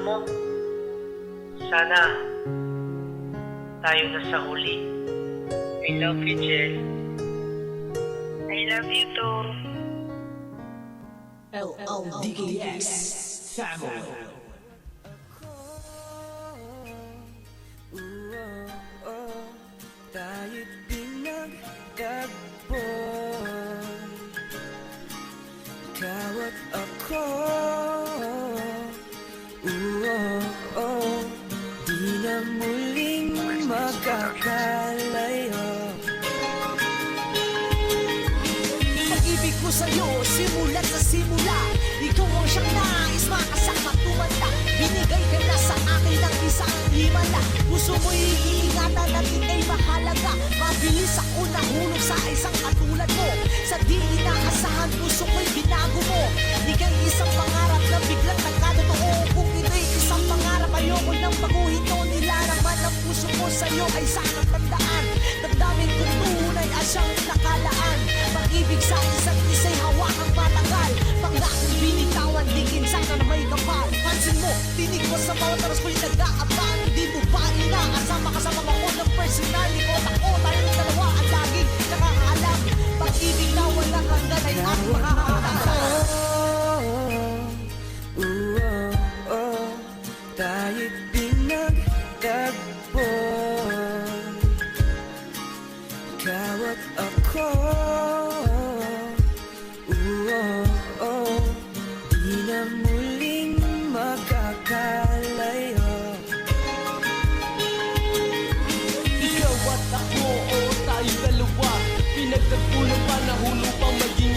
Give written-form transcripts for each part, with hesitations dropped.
mo. Sana tayo na sa huli. I love you, Jel. I love you too. LLDKX Family. Tayo'y pinagtagpo, ikaw at ako. Di na muling magkakalayo. Pag-ibig ko sa'yo, simulat sa simula. Ikaw ang siyang nais makasama tumanda. Binigay ka na sa akin ng isang himala. Gusto mo'y iingatan at ika'y mahalaga. Mabilis ako nahulog sa isang katulad mo. Sa di inaasahan puso ko'y binago mo. Ika'y isang pangarap na biglang nagkatotoo. Kung ito'y isang pangarap ayoko nang baguhin to. Nilaraman ang puso ko sa'yo ay sanang tandaan. Damdamin kong tunay at siyang nakalaan. Pag-ibig sa isa't isa'y hawakang matagal. Pangakong binitawan, di kinsan na may kapal. Pansin mo, tinig mo sa bawat oras ko'y nag-aabang. Di mo ba inaasama kasama ako ng personal? Ikot ako, tayong dalawa ang laging nakakaalam. Pag-ibig na walang hanggan ay ang makakaalam. Tayo'y pinagtagpo, ikaw at ako. Di na muling magkakalayo. Ikaw at ako, tayo dalawa. Pinagtagpo ng panahon upang maging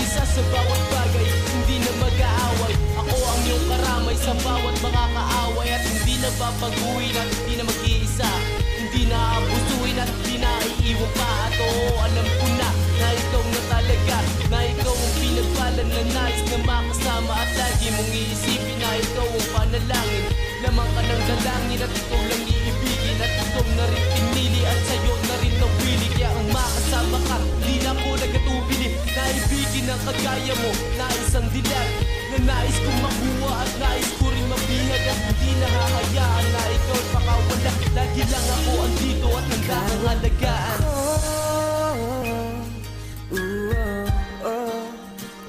isa sa bawat bagay. Hindi na mag-aaway, ako ang iyong karamay sa bawat makakaaway. At hindi na papaguhin at hindi na mag-iisa. Hindi na aabusuhin at hindi na iiwan pa. At oo, alam ko na ikaw na talaga. Na ikaw ang pinagpalan na nais na makasama. At lagi mong iisipin na ikaw ang panalangin. Lamang ka ng dalangin at ikaw lang iibigin. At ikaw na rin pinili at sa'yo na rin nawili. Kaya ang makasama ka, di na ako nagatubili. Naibigin ang kagaya mo na isang dilag. Na nais kong makuha at nais ko rin mabihag. At hindi nahahayaan na ikaw at pakawala. Lagi lang ako andito at handa kang alagaan.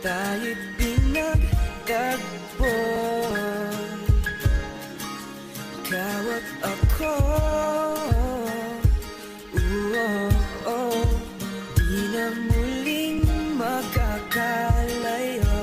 Tayo'y pinagtagpo, ikaw at ako. Di na muling magkakalayo.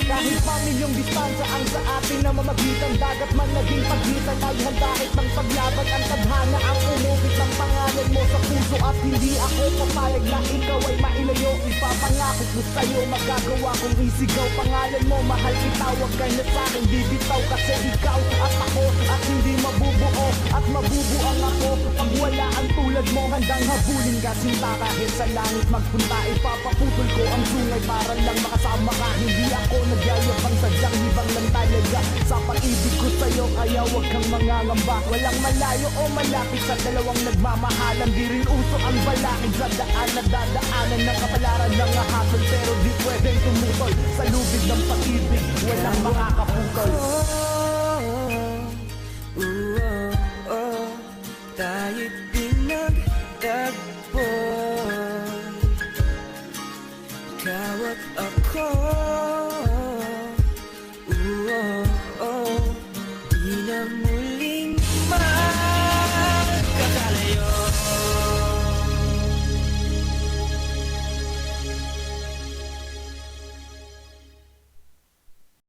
Kahit pamilyong distansya ang sa atin na mamagitan. Dagat man naging pagitan ay handahit ng paglaban. Ang tadhana ang umubit ng pangalan mo sa puso. At hindi ako papayag na ikaw ay mailayo. Ipapangako ko sa'yo, magagawa kong isigaw pangalan mo. Mahal kita, huwag ka na sa'kin bibitaw. Kasi ikaw at ako at hindi mabubuo. At mabubuang ako pag wala ang tulad mo. Handang habulin ka sinta kahit sa langit magpunta. Ipapaputol ko ang sungay para lang makasama ka. Hindi ako nagyayabang, sadyang libang lang talaga. Sa pag-ibig ko sa'yo kaya huwag kang mangangamba. Walang malayo o malapit sa dalawang nagmamahalan. Di rin uso ang balakid sa daan na dadaanan ng kapalaran ng ahasol. Pero di pwedeng tumutol sa lubid ng pag-ibig. Walang makakaputol. Tayo'y pinagtagpo, ikaw at ako.